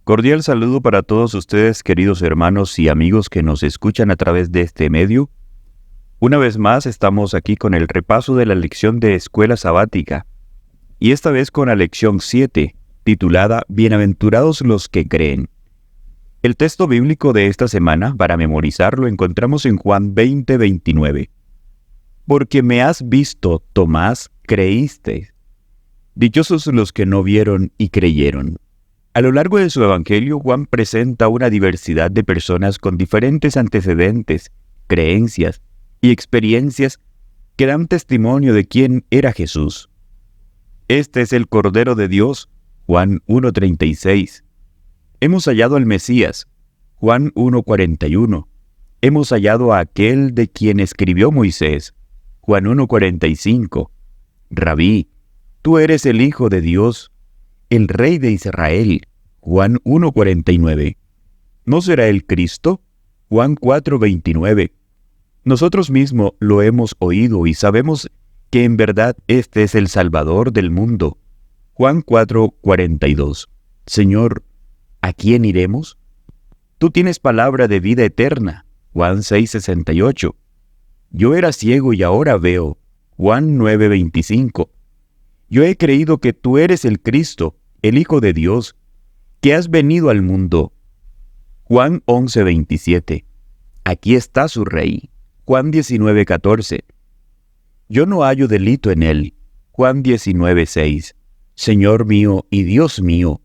Cordial saludo para todos ustedes, queridos hermanos y amigos que nos escuchan a través de este medio. Una vez más estamos aquí con el repaso de la lección de Escuela Sabática, y esta vez con la lección 7, titulada Bienaventurados los que creen. El texto bíblico de esta semana, para memorizarlo, encontramos en Juan 20:29. Porque me has visto, Tomás, creíste. Dichosos los que no vieron y creyeron. A lo largo de su evangelio, Juan presenta una diversidad de personas con diferentes antecedentes, creencias y experiencias que dan testimonio de quién era Jesús. Este es el Cordero de Dios, Juan 1:36. Hemos hallado al Mesías, Juan 1:41. Hemos hallado a aquel de quien escribió Moisés, Juan 1:45. Rabí, tú eres el Hijo de Dios, el Rey de Israel, Juan 1:49. ¿No será el Cristo? Juan 4:29. Nosotros mismos lo hemos oído y sabemos que en verdad este es el Salvador del mundo. Juan 4:42. Señor, ¿a quién iremos? Tú tienes palabra de vida eterna. Juan 6:68. Yo era ciego y ahora veo. Juan 9:25. Yo he creído que tú eres el Cristo, el Hijo de Dios, que has venido al mundo. Juan 11:27. Aquí está su Rey. Juan 19:14. Yo no hallo delito en él. Juan 19:6. Señor mío y Dios mío.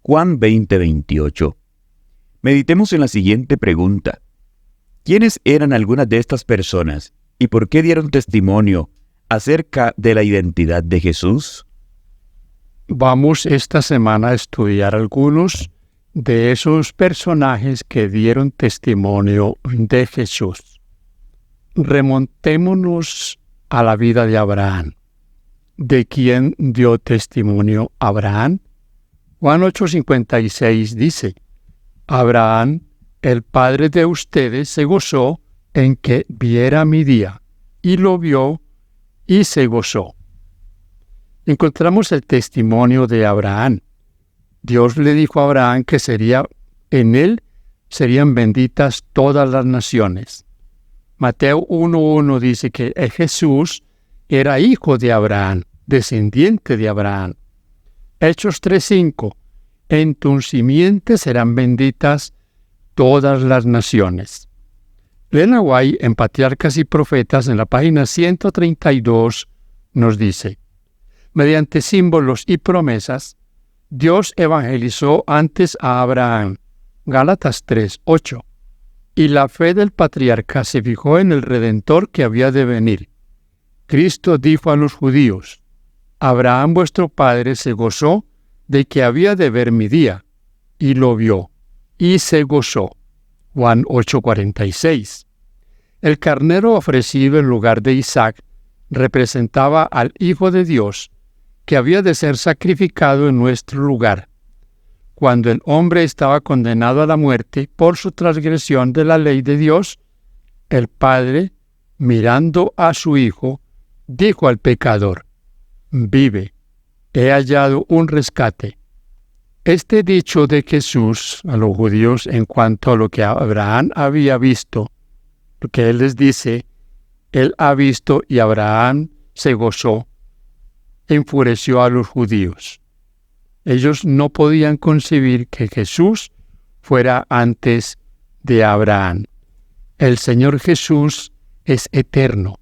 Juan 20:28. Meditemos en la siguiente pregunta. ¿Quiénes eran algunas de estas personas y por qué dieron testimonio acerca de la identidad de Jesús? Vamos esta semana a estudiar algunos de esos personajes que dieron testimonio de Jesús. Remontémonos a la vida de Abraham. ¿De quién dio testimonio Abraham? Juan 8:56 dice: Abraham, el padre de ustedes, se gozó en que viera mi día, y lo vio y se gozó. Encontramos el testimonio de Abraham. Dios le dijo a Abraham que en él serían benditas todas las naciones. Mateo 1:1 dice que Jesús era hijo de Abraham, descendiente de Abraham. Hechos 3:5, en tu simiente serán benditas todas las naciones. Elena White, en Patriarcas y Profetas, en la página 132, nos dice: mediante símbolos y promesas, Dios evangelizó antes a Abraham, Gálatas 3:8, y la fe del patriarca se fijó en el Redentor que había de venir. Cristo dijo a los judíos: Abraham vuestro padre se gozó de que había de ver mi día, y lo vio, y se gozó. Juan 8:46. El carnero ofrecido en lugar de Isaac representaba al Hijo de Dios, que había de ser sacrificado en nuestro lugar. Cuando el hombre estaba condenado a la muerte por su transgresión de la ley de Dios, el Padre, mirando a su Hijo, dijo al pecador: vive, he hallado un rescate. Este dicho de Jesús a los judíos en cuanto a lo que Abraham había visto, porque él les dice, él ha visto y Abraham se gozó, enfureció a los judíos. Ellos no podían concebir que Jesús fuera antes de Abraham. El Señor Jesús es eterno.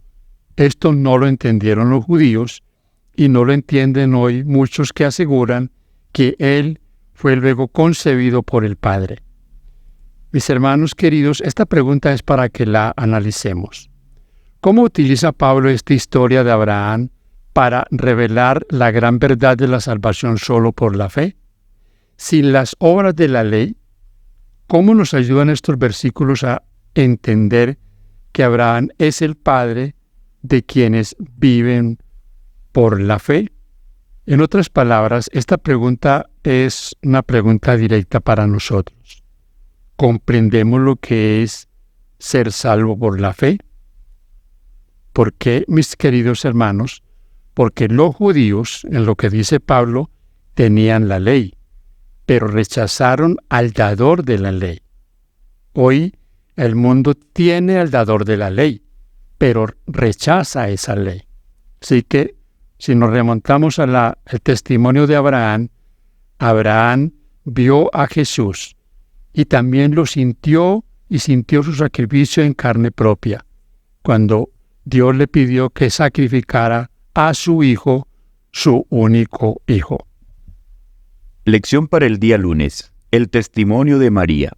Esto no lo entendieron los judíos y no lo entienden hoy muchos que aseguran que Él fue luego concebido por el Padre. Mis hermanos queridos, esta pregunta es para que la analicemos. ¿Cómo utiliza Pablo esta historia de Abraham para revelar la gran verdad de la salvación solo por la fe? Sin las obras de la ley, ¿cómo nos ayudan estos versículos a entender que Abraham es el padre de quienes viven por la fe? En otras palabras, esta pregunta es una pregunta directa para nosotros. ¿Comprendemos lo que es ser salvo por la fe? ¿Por qué, mis queridos hermanos? Porque los judíos, en lo que dice Pablo, tenían la ley. pero rechazaron al dador de la ley. Hoy el mundo tiene al dador de la ley, pero rechaza esa ley. Así que, si nos remontamos al testimonio de Abraham, Abraham vio a Jesús y también lo sintió y sintió su sacrificio en carne propia, cuando Dios le pidió que sacrificara a su hijo, su único hijo. Lección para el día lunes. El testimonio de María.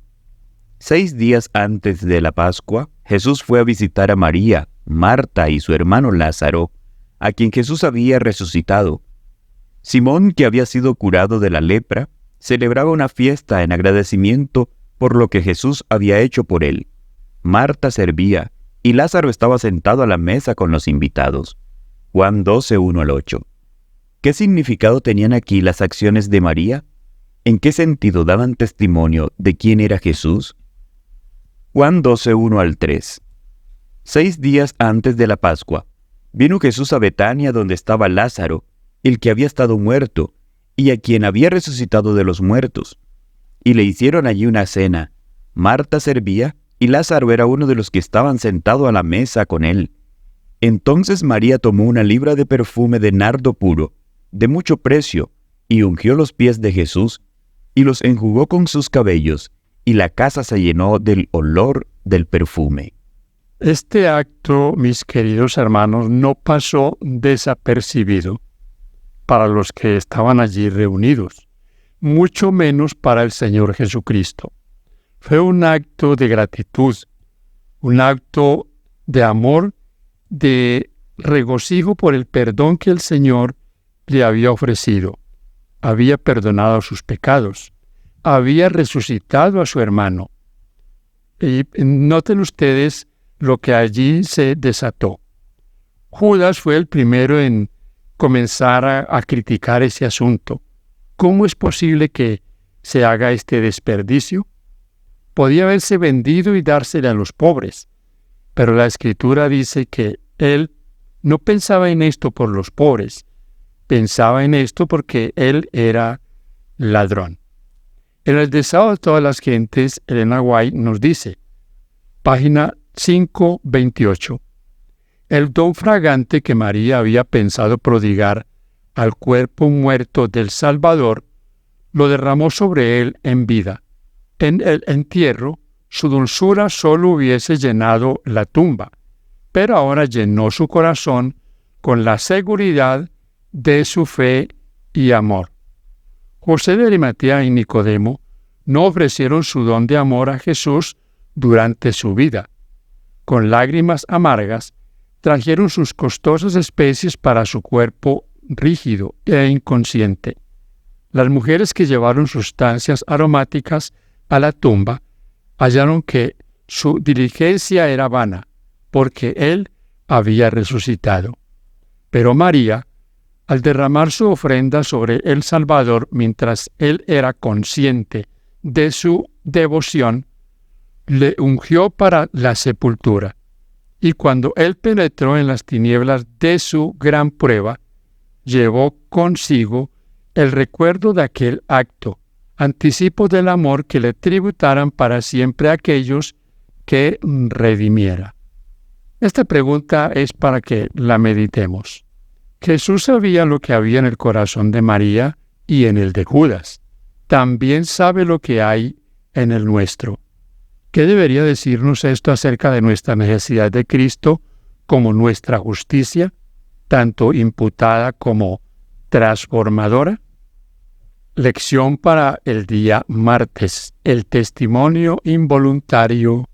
6 días antes de la Pascua, Jesús fue a visitar a María, Marta y su hermano Lázaro, a quien Jesús había resucitado. Simón, que había sido curado de la lepra, celebraba una fiesta en agradecimiento por lo que Jesús había hecho por él. Marta servía, y Lázaro estaba sentado a la mesa con los invitados. Juan 12, 1-8. ¿Qué significado tenían aquí las acciones de María? ¿En qué sentido daban testimonio de quién era Jesús? Juan 12, 1-3. 6 días antes de la Pascua, vino Jesús a Betania donde estaba Lázaro, el que había estado muerto, y a quien había resucitado de los muertos. Y le hicieron allí una cena. Marta servía, y Lázaro era uno de los que estaban sentados a la mesa con él. Entonces María tomó una libra de perfume de nardo puro, de mucho precio, y ungió los pies de Jesús, y los enjugó con sus cabellos, y la casa se llenó del olor del perfume. Este acto, mis queridos hermanos, no pasó desapercibido para los que estaban allí reunidos, mucho menos para el Señor Jesucristo. Fue un acto de gratitud, un acto de amor, de regocijo por el perdón que el Señor le había ofrecido. Había perdonado sus pecados, había resucitado a su hermano. Y noten ustedes lo que allí se desató. Judas fue el primero en comenzar a criticar ese asunto. ¿Cómo es posible que se haga este desperdicio? Podía haberse vendido y dársela a los pobres, pero la Escritura dice que él no pensaba en esto por los pobres, pensaba en esto porque él era ladrón. En el Deseo de todas las gentes, Elena White nos dice, página 528, el don fragante que María había pensado prodigar al cuerpo muerto del Salvador, lo derramó sobre él en vida. En el entierro, su dulzura solo hubiese llenado la tumba, pero ahora llenó su corazón con la seguridad de su fe y amor. José de Arimatea y Nicodemo no ofrecieron su don de amor a Jesús durante su vida. Con lágrimas amargas, trajeron sus costosas especies para su cuerpo rígido e inconsciente. Las mujeres que llevaron sustancias aromáticas a la tumba hallaron que su diligencia era vana, porque él había resucitado. Pero María, al derramar su ofrenda sobre el Salvador mientras él era consciente de su devoción, le ungió para la sepultura. Y cuando él penetró en las tinieblas de su gran prueba, llevó consigo el recuerdo de aquel acto, anticipo del amor que le tributaran para siempre a aquellos que redimiera. Esta pregunta es para que la meditemos. Jesús sabía lo que había en el corazón de María y en el de Judas. También sabe lo que hay en el nuestro. ¿Qué debería decirnos esto acerca de nuestra necesidad de Cristo como nuestra justicia, tanto imputada como transformadora? Lección para el día martes. El testimonio involuntario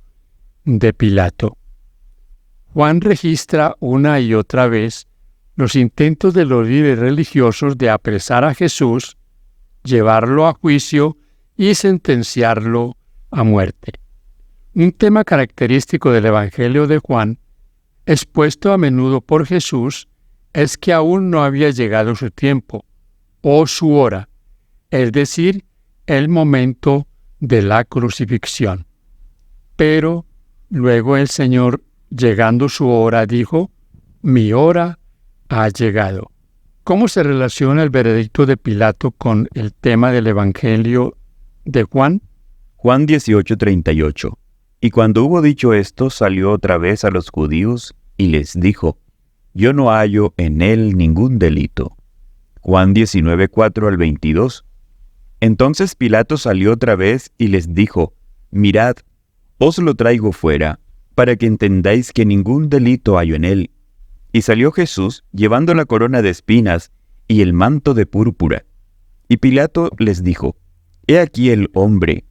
de Pilato. Juan registra una y otra vez los intentos de los líderes religiosos de apresar a Jesús, llevarlo a juicio y sentenciarlo a muerte. Un tema característico del Evangelio de Juan, expuesto a menudo por Jesús, es que aún no había llegado su tiempo o su hora, es decir, el momento de la crucifixión. Pero luego el Señor, llegando su hora, dijo, mi hora ha llegado. ¿Cómo se relaciona el veredicto de Pilato con el tema del Evangelio de Juan? Juan 18:38. Y cuando hubo dicho esto, salió otra vez a los judíos y les dijo: Yo no hallo en él ningún delito. Juan 19:4-22. Entonces Pilato salió otra vez y les dijo: Mirad, os lo traigo fuera, para que entendáis que ningún delito hallo en él. Y salió Jesús, llevando la corona de espinas y el manto de púrpura. Y Pilato les dijo: He aquí el hombre.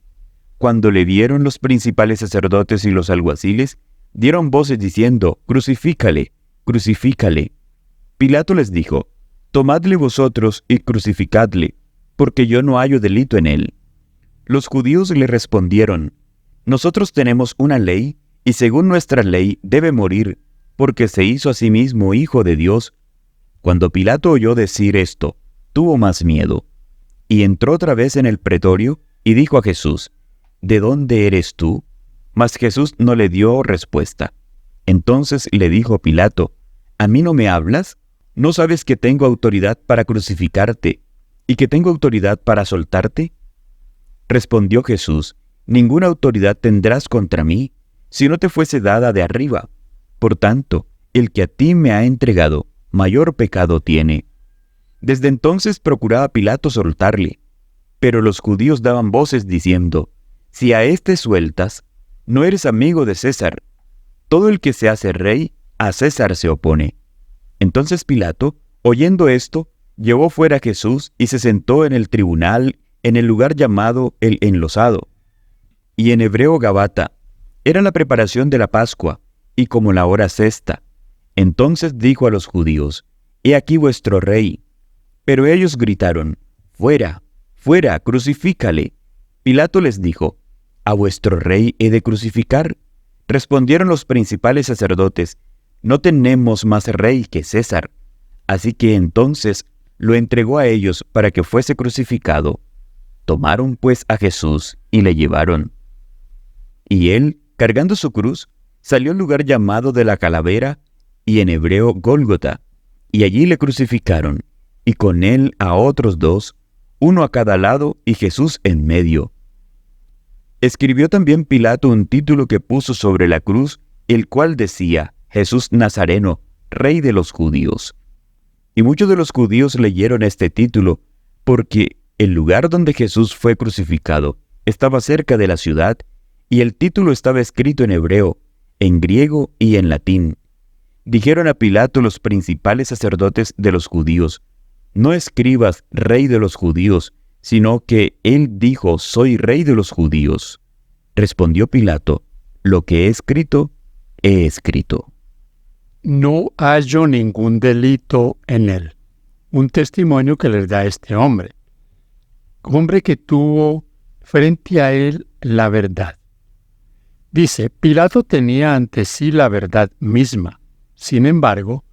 Cuando le vieron los principales sacerdotes y los alguaciles, dieron voces diciendo: Crucifícale, crucifícale. Pilato les dijo: Tomadle vosotros y crucificadle, porque yo no hallo delito en él. Los judíos le respondieron: Nosotros tenemos una ley, y según nuestra ley debe morir, porque se hizo a sí mismo hijo de Dios. Cuando Pilato oyó decir esto, tuvo más miedo, y entró otra vez en el pretorio, y dijo a Jesús: ¿De dónde eres tú? Mas Jesús no le dio respuesta. Entonces le dijo Pilato: ¿A mí no me hablas? ¿No sabes que tengo autoridad para crucificarte, y que tengo autoridad para soltarte? Respondió Jesús: Ninguna autoridad tendrás contra mí, si no te fuese dada de arriba. Por tanto, el que a ti me ha entregado, mayor pecado tiene. Desde entonces procuraba Pilato soltarle, pero los judíos daban voces diciendo: Si a éste sueltas, no eres amigo de César. Todo el que se hace rey, a César se opone. Entonces Pilato, oyendo esto, llevó fuera a Jesús y se sentó en el tribunal, en el lugar llamado el Enlosado, y en hebreo Gabata. Era la preparación de la Pascua, y como la hora sexta. Entonces dijo a los judíos: He aquí vuestro rey. Pero ellos gritaron: Fuera, fuera, crucifícale. Pilato les dijo: ¿A vuestro rey he de crucificar? Respondieron los principales sacerdotes: No tenemos más rey que César. Así que entonces lo entregó a ellos para que fuese crucificado. Tomaron pues a Jesús y le llevaron. Y él, cargando su cruz, salió al lugar llamado de la Calavera, y en hebreo Gólgota, y allí le crucificaron, y con él a otros dos, uno a cada lado y Jesús en medio. Escribió también Pilato un título que puso sobre la cruz, el cual decía: Jesús Nazareno, Rey de los Judíos. Y muchos de los judíos leyeron este título, porque el lugar donde Jesús fue crucificado estaba cerca de la ciudad, y el título estaba escrito en hebreo, en griego y en latín. Dijeron a Pilato los principales sacerdotes de los judíos: No escribas Rey de los Judíos, sino que él dijo: Soy Rey de los Judíos. Respondió Pilato: Lo que he escrito, he escrito. No hallo ningún delito en él. Un testimonio que les da este hombre. Hombre que tuvo frente a él la verdad. Dice: Pilato tenía ante sí la verdad misma. Sin embargo,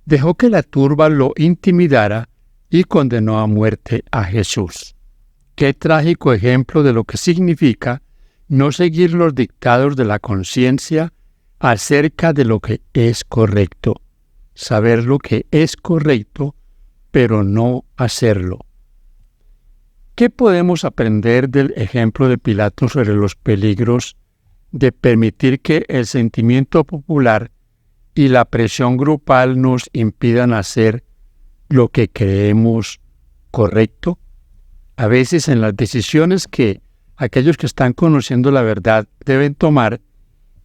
dejó que la turba lo intimidara y condenó a muerte a Jesús. Qué trágico ejemplo de lo que significa no seguir los dictados de la conciencia acerca de lo que es correcto. Saber lo que es correcto, pero no hacerlo. ¿Qué podemos aprender del ejemplo de Pilato sobre los peligros de permitir que el sentimiento popular y la presión grupal nos impidan hacer lo que creemos correcto? A veces en las decisiones que aquellos que están conociendo la verdad deben tomar,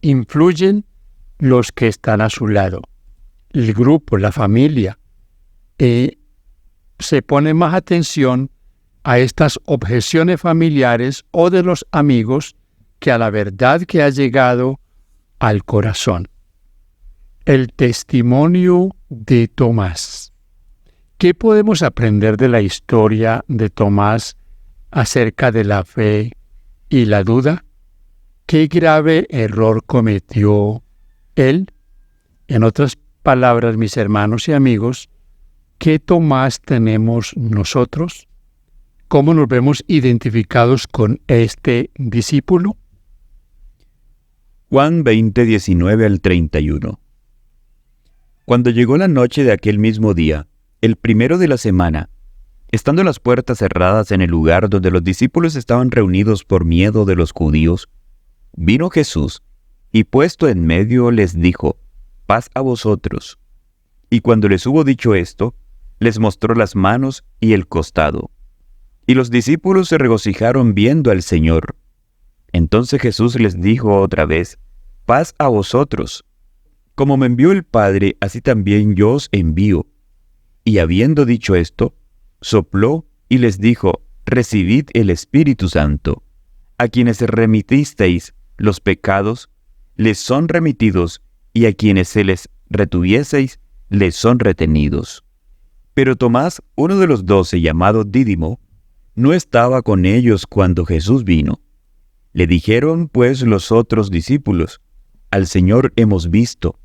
influyen los que están a su lado. El grupo, la familia, se pone más atención a estas objeciones familiares o de los amigos que a la verdad que ha llegado al corazón. El testimonio de Tomás. ¿Qué podemos aprender de la historia de Tomás acerca de la fe y la duda? ¿Qué grave error cometió él? En otras palabras, mis hermanos y amigos, ¿qué Tomás tenemos nosotros? ¿Cómo nos vemos identificados con este discípulo? Juan 20:19-31. Cuando llegó la noche de aquel mismo día, el primero de la semana, estando las puertas cerradas en el lugar donde los discípulos estaban reunidos por miedo de los judíos, vino Jesús y puesto en medio les dijo: «Paz a vosotros». Y cuando les hubo dicho esto, les mostró las manos y el costado. Y los discípulos se regocijaron viendo al Señor. Entonces Jesús les dijo otra vez: «Paz a vosotros. Como me envió el Padre, así también yo os envío». Y habiendo dicho esto, sopló y les dijo: «Recibid el Espíritu Santo. A quienes remitisteis los pecados, les son remitidos, y a quienes se les retuvieseis, les son retenidos». Pero Tomás, uno de los 12, llamado Dídimo, no estaba con ellos cuando Jesús vino. Le dijeron pues los otros discípulos: «Al Señor hemos visto».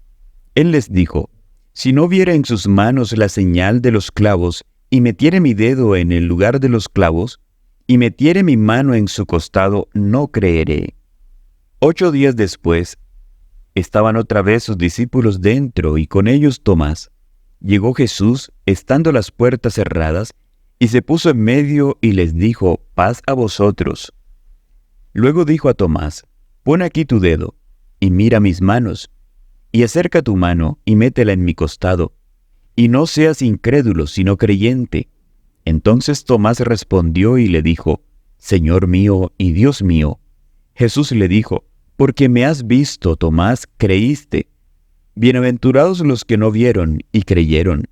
Él les dijo: «Si no viera en sus manos la señal de los clavos, y metiere mi dedo en el lugar de los clavos, y metiere mi mano en su costado, no creeré». 8 días después, estaban otra vez sus discípulos dentro, y con ellos Tomás. Llegó Jesús, estando las puertas cerradas, y se puso en medio y les dijo: «Paz a vosotros». Luego dijo a Tomás: «Pon aquí tu dedo, y mira mis manos, y acerca tu mano, y métela en mi costado, y no seas incrédulo, sino creyente». Entonces Tomás respondió y le dijo: «Señor mío y Dios mío». Jesús le dijo: «Porque me has visto, Tomás, creíste. Bienaventurados los que no vieron y creyeron».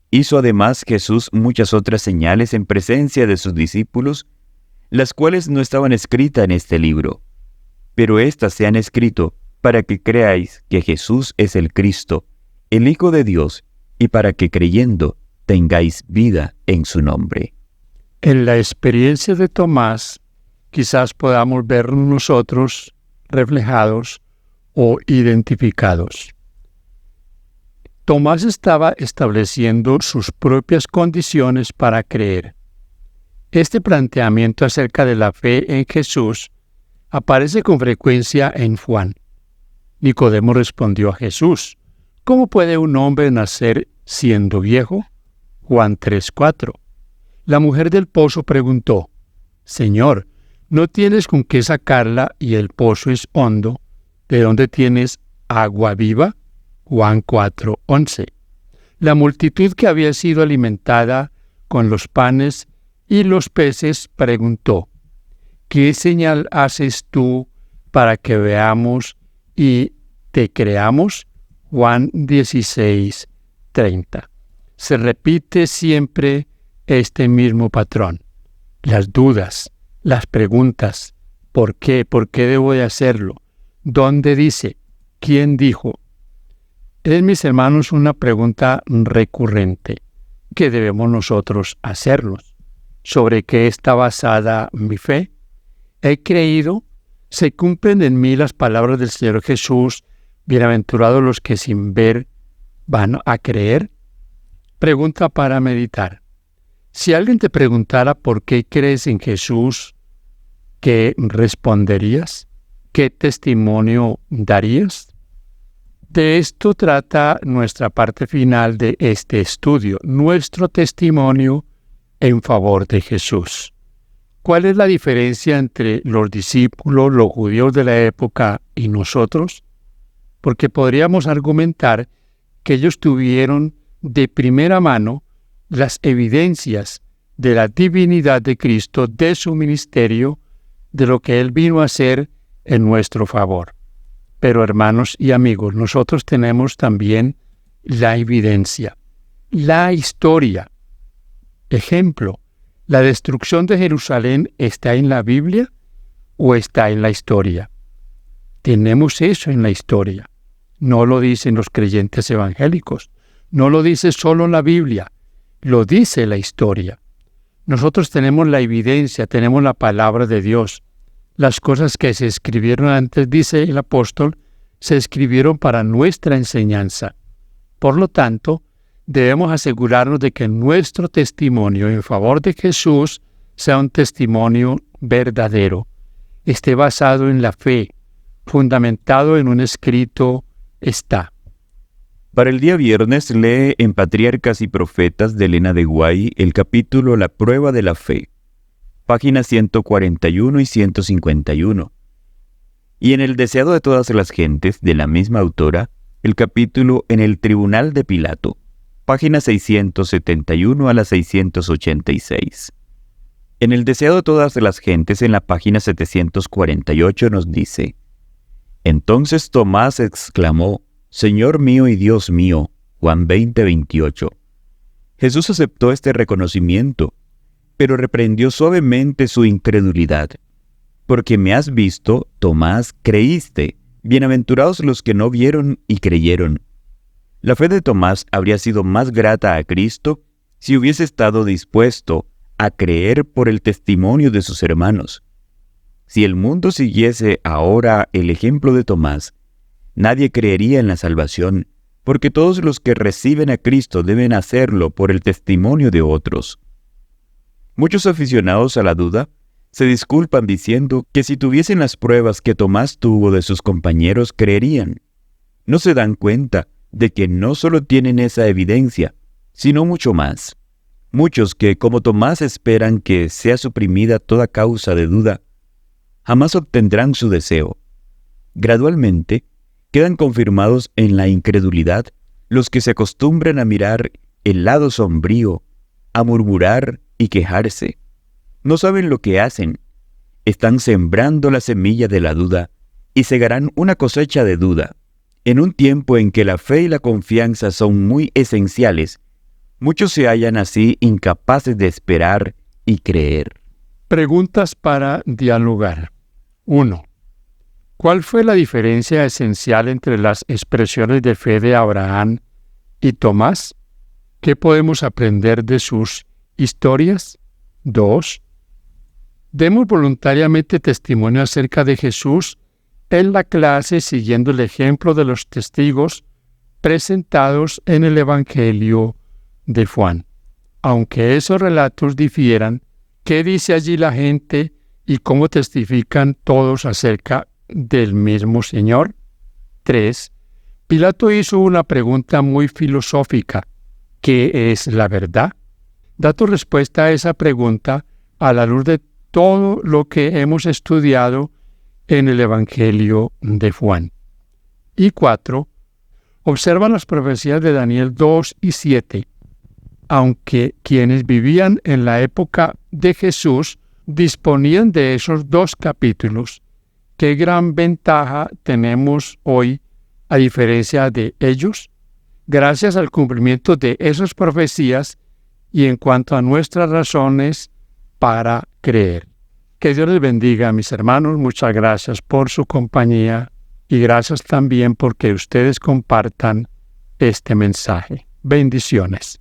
Hizo además Jesús muchas otras señales en presencia de sus discípulos, las cuales no estaban escritas en este libro. Pero éstas se han escrito para que creáis que Jesús es el Cristo, el Hijo de Dios, y para que creyendo tengáis vida en su nombre. En la experiencia de Tomás, quizás podamos ver nosotros reflejados o identificados. Tomás estaba estableciendo sus propias condiciones para creer. Este planteamiento acerca de la fe en Jesús aparece con frecuencia en Juan. Nicodemo respondió a Jesús: «¿Cómo puede un hombre nacer siendo viejo?». Juan 3:4. La mujer del pozo preguntó: «Señor, ¿no tienes con qué sacarla y el pozo es hondo? ¿De dónde tienes agua viva?». Juan 4:11. La multitud que había sido alimentada con los panes y los peces preguntó: «¿Qué señal haces tú para que veamos y te creamos?». Juan 16:30. Se repite siempre este mismo patrón. Las dudas, las preguntas: ¿por qué? ¿Por qué debo de hacerlo? ¿Dónde dice? ¿Quién dijo? Es, mis hermanos, una pregunta recurrente que debemos nosotros hacernos. ¿Sobre qué está basada mi fe? ¿He creído? ¿Se cumplen en mí las palabras del Señor Jesús? Bienaventurados los que sin ver van a creer. Pregunta para meditar. Si alguien te preguntara por qué crees en Jesús, ¿qué responderías? ¿Qué testimonio darías? De esto trata nuestra parte final de este estudio, nuestro testimonio en favor de Jesús. ¿Cuál es la diferencia entre los discípulos, los judíos de la época y nosotros? Porque podríamos argumentar que ellos tuvieron de primera mano las evidencias de la divinidad de Cristo, de su ministerio, de lo que Él vino a hacer en nuestro favor. Pero, hermanos y amigos, nosotros tenemos también la evidencia, la historia. Ejemplo, ¿la destrucción de Jerusalén está en la Biblia o está en la historia? Tenemos eso en la historia. No lo dicen los creyentes evangélicos. No lo dice solo la Biblia. Lo dice la historia. Nosotros tenemos la evidencia, tenemos la palabra de Dios. Las cosas que se escribieron antes, dice el apóstol, se escribieron para nuestra enseñanza. Por lo tanto, debemos asegurarnos de que nuestro testimonio en favor de Jesús sea un testimonio verdadero, esté basado en la fe, fundamentado en un escrito está. Para el día viernes lee en Patriarcas y Profetas de Elena de Guay el capítulo La prueba de la fe, páginas 141 y 151. Y en El deseado de todas las gentes, de la misma autora, el capítulo En el tribunal de Pilato, páginas 671 a la 686. En El deseado de todas las gentes, en la página 748, nos dice: Entonces Tomás exclamó: Señor mío y Dios mío. Juan 20:28. Jesús aceptó este reconocimiento, pero reprendió suavemente su incredulidad. Porque me has visto, Tomás, creíste. Bienaventurados los que no vieron y creyeron. La fe de Tomás habría sido más grata a Cristo si hubiese estado dispuesto a creer por el testimonio de sus hermanos. Si el mundo siguiese ahora el ejemplo de Tomás, nadie creería en la salvación, porque todos los que reciben a Cristo deben hacerlo por el testimonio de otros. Muchos aficionados a la duda se disculpan diciendo que si tuviesen las pruebas que Tomás tuvo de sus compañeros, creerían. No se dan cuenta de que no solo tienen esa evidencia, sino mucho más. Muchos que, como Tomás, esperan que sea suprimida toda causa de duda, jamás obtendrán su deseo. Gradualmente, quedan confirmados en la incredulidad los que se acostumbran a mirar el lado sombrío, a murmurar y quejarse. No saben lo que hacen. Están sembrando la semilla de la duda y segarán una cosecha de duda. En un tiempo en que la fe y la confianza son muy esenciales, muchos se hallan así incapaces de esperar y creer. Preguntas para dialogar. 1. ¿Cuál fue la diferencia esencial entre las expresiones de fe de Abraham y Tomás? ¿Qué podemos aprender de sus historias? 2. Demos voluntariamente testimonio acerca de Jesús en la clase siguiendo el ejemplo de los testigos presentados en el Evangelio de Juan. Aunque esos relatos difieran, ¿qué dice allí la gente y cómo testifican todos acerca del mismo Señor? 3. Pilato hizo una pregunta muy filosófica: ¿qué es la verdad? Da tu respuesta a esa pregunta a la luz de todo lo que hemos estudiado en el Evangelio de Juan. Y 4. Observa las profecías de Daniel 2 y 7. Aunque quienes vivían en la época de Jesús disponían de esos dos capítulos, ¿qué gran ventaja tenemos hoy a diferencia de ellos? Gracias al cumplimiento de esas profecías y en cuanto a nuestras razones para creer. Que Dios les bendiga, mis hermanos. Muchas gracias por su compañía y gracias también porque ustedes compartan este mensaje. Bendiciones.